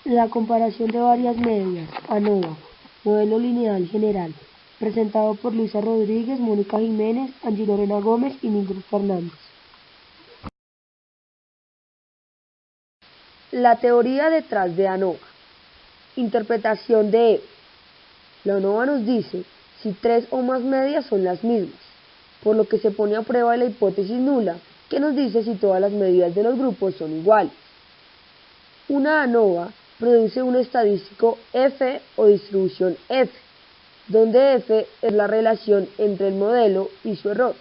La comparación de varias medias, ANOVA, modelo lineal general, presentado por Luisa Rodríguez, Mónica Jiménez, Angie Lorena Gómez y Miguel Fernández. La teoría detrás de ANOVA. Interpretación de F. La ANOVA nos dice si tres o más medias son las mismas, por lo que se pone a prueba la hipótesis nula, que nos dice si todas las medidas de los grupos son iguales. Una ANOVA produce un estadístico F o distribución F, donde F es la relación entre el modelo y su error.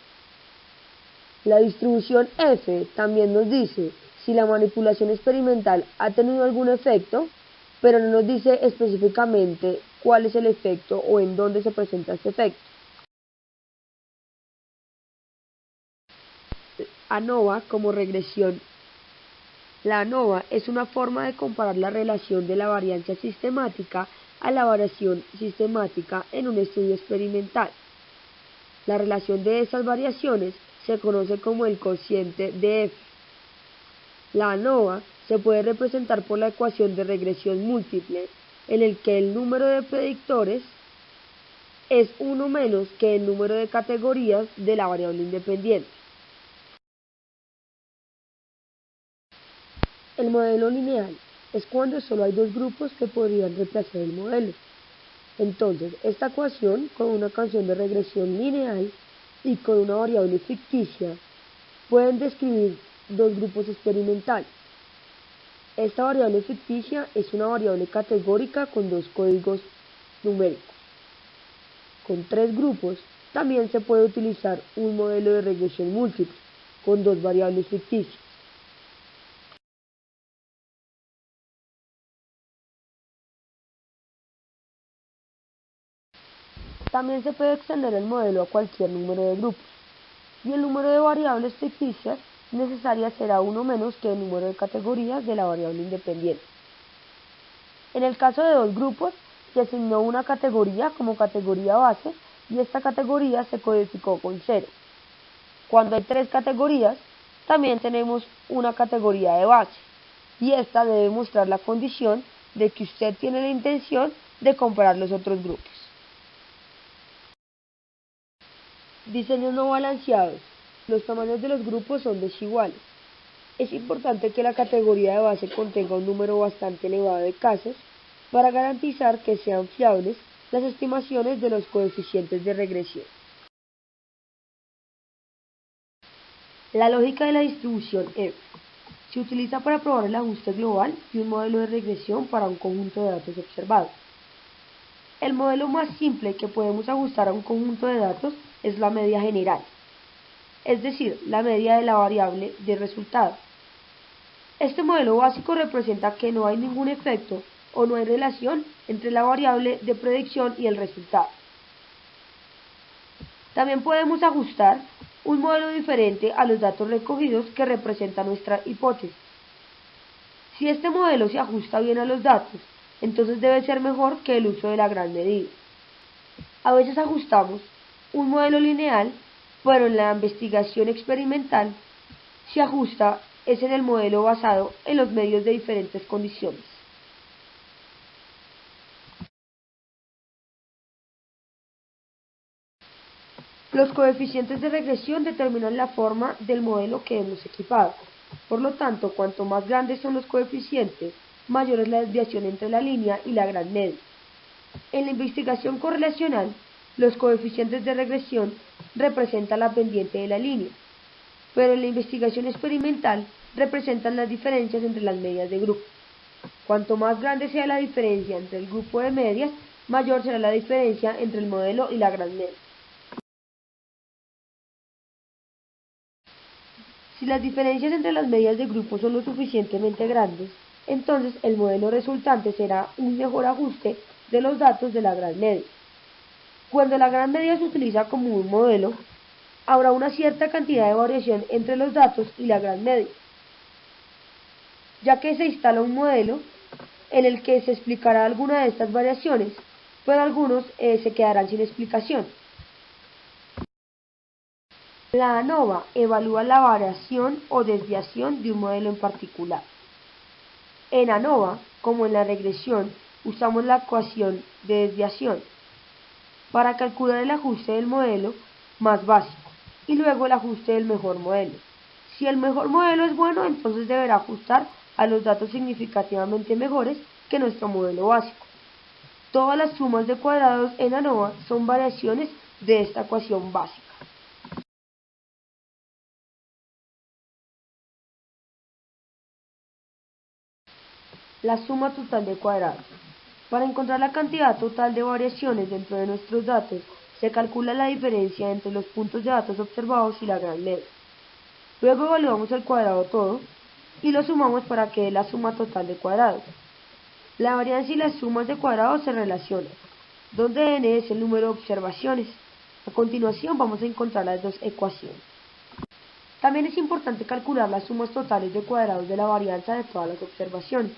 La distribución F también nos dice si la manipulación experimental ha tenido algún efecto, pero no nos dice específicamente cuál es el efecto o en dónde se presenta este efecto. ANOVA como regresión. La ANOVA es una forma de comparar la relación de la varianza sistemática a la variación sistemática en un estudio experimental. La relación de estas variaciones se conoce como el cociente de F. La ANOVA se puede representar por la ecuación de regresión múltiple, en el que el número de predictores es 1 menos que el número de categorías de la variable independiente. El modelo lineal es cuando solo hay dos grupos que podrían reemplazar el modelo. Entonces, esta ecuación, con una canción de regresión lineal y con una variable ficticia, pueden describir dos grupos experimentales. Esta variable ficticia es una variable categórica con dos códigos numéricos. Con tres grupos, también se puede utilizar un modelo de regresión múltiple, con dos variables ficticias. También se puede extender el modelo a cualquier número de grupos, y el número de variables ficticias necesarias será 1 menos que el número de categorías de la variable independiente. En el caso de dos grupos, se asignó una categoría como categoría base y esta categoría se codificó con 0. Cuando hay tres categorías, también tenemos una categoría de base, y esta debe mostrar la condición de que usted tiene la intención de comparar los otros grupos. Diseños no balanceados. Los tamaños de los grupos son desiguales. Es importante que la categoría de base contenga un número bastante elevado de casos para garantizar que sean fiables las estimaciones de los coeficientes de regresión. La lógica de la distribución F se utiliza para probar el ajuste global de un modelo de regresión para un conjunto de datos observados. El modelo más simple que podemos ajustar a un conjunto de datos es la media general, es decir, la media de la variable de resultado. Este modelo básico representa que no hay ningún efecto o no hay relación entre la variable de predicción y el resultado. También podemos ajustar un modelo diferente a los datos recogidos que representa nuestra hipótesis. Si este modelo se ajusta bien a los datos, entonces debe ser mejor que el uso de la gran medida. A veces ajustamos un modelo lineal, pero en la investigación experimental se ajusta es en el modelo basado en los medios de diferentes condiciones. Los coeficientes de regresión determinan la forma del modelo que hemos equipado. Por lo tanto, cuanto más grandes son los coeficientes, mayor es la desviación entre la línea y la gran media. En la investigación correlacional, los coeficientes de regresión representan la pendiente de la línea, pero en la investigación experimental representan las diferencias entre las medias de grupo. Cuanto más grande sea la diferencia entre el grupo de medias, mayor será la diferencia entre el modelo y la gran media. Si las diferencias entre las medias de grupo son lo suficientemente grandes, entonces el modelo resultante será un mejor ajuste de los datos de la gran media. Cuando la gran media se utiliza como un modelo, habrá una cierta cantidad de variación entre los datos y la gran media, ya que se instala un modelo en el que se explicará alguna de estas variaciones, pero algunos se quedarán sin explicación. La ANOVA evalúa la variación o desviación de un modelo en particular. En ANOVA como en la regresión, usamos la ecuación de desviación para calcular el ajuste del modelo más básico y luego el ajuste del mejor modelo. Si el mejor modelo es bueno, entonces deberá ajustar a los datos significativamente mejores que nuestro modelo básico. Todas las sumas de cuadrados en ANOVA son variaciones de esta ecuación básica. La suma total de cuadrados. Para encontrar la cantidad total de variaciones dentro de nuestros datos, se calcula la diferencia entre los puntos de datos observados y la gran media. Luego evaluamos el cuadrado todo y lo sumamos para que dé la suma total de cuadrados. La varianza y las sumas de cuadrados se relacionan, donde n es el número de observaciones. A continuación vamos a encontrar las dos ecuaciones. También es importante calcular las sumas totales de cuadrados de la varianza de todas las observaciones,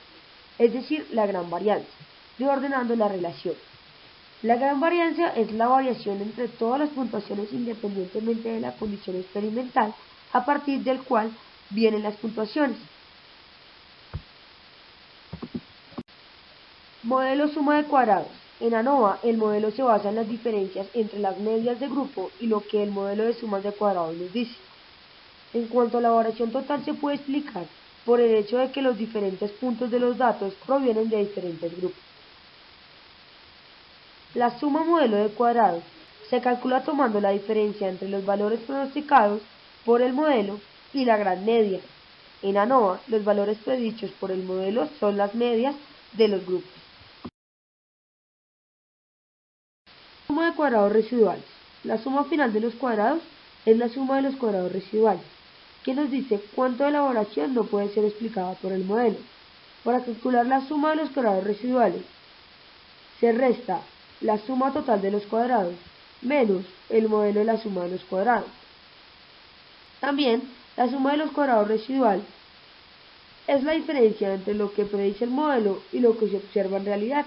es decir, la gran varianza, reordenando la relación. La gran varianza es la variación entre todas las puntuaciones independientemente de la condición experimental, a partir del cual vienen las puntuaciones. Modelo suma de cuadrados. En ANOVA, el modelo se basa en las diferencias entre las medias de grupo y lo que el modelo de sumas de cuadrados nos dice. En cuanto a la variación total, se puede explicar por el hecho de que los diferentes puntos de los datos provienen de diferentes grupos. La suma modelo de cuadrados se calcula tomando la diferencia entre los valores pronosticados por el modelo y la gran media. En ANOVA, los valores predichos por el modelo son las medias de los grupos. Suma de cuadrados residuales. La suma final de los cuadrados es la suma de los cuadrados residuales, que nos dice cuánto de la variación no puede ser explicada por el modelo. Para calcular la suma de los cuadrados residuales, se resta la suma total de los cuadrados menos el modelo de la suma de los cuadrados. También, la suma de los cuadrados residuales es la diferencia entre lo que predice el modelo y lo que se observa en realidad.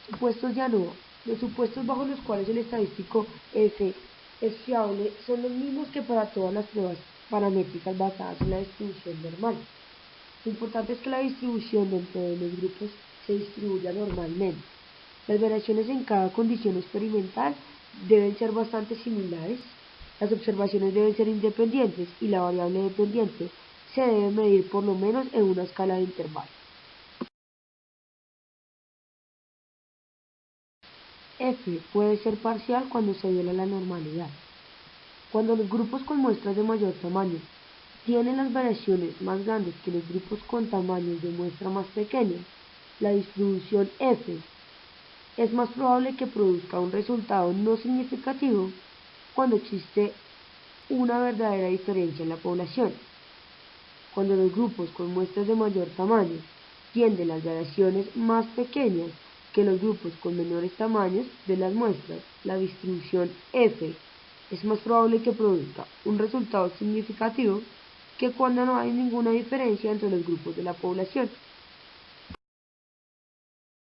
Supuestos de ANOVA. Los supuestos bajo los cuales el estadístico F es fiable son los mismos que para todas las pruebas paramétricas basadas en la distribución normal. Lo importante es que la distribución dentro de los grupos se distribuya normalmente. Las variaciones en cada condición experimental deben ser bastante similares, las observaciones deben ser independientes y la variable dependiente se debe medir por lo menos en una escala de intervalos. F puede ser parcial cuando se viola la normalidad. Cuando los grupos con muestras de mayor tamaño tienen las variaciones más grandes que los grupos con tamaños de muestra más pequeños, la distribución F es más probable que produzca un resultado no significativo cuando existe una verdadera diferencia en la población. Cuando los grupos con muestras de mayor tamaño tienen las variaciones más pequeñas que los grupos con menores tamaños de las muestras, la distribución F es más probable que produzca un resultado significativo que cuando no hay ninguna diferencia entre los grupos de la población.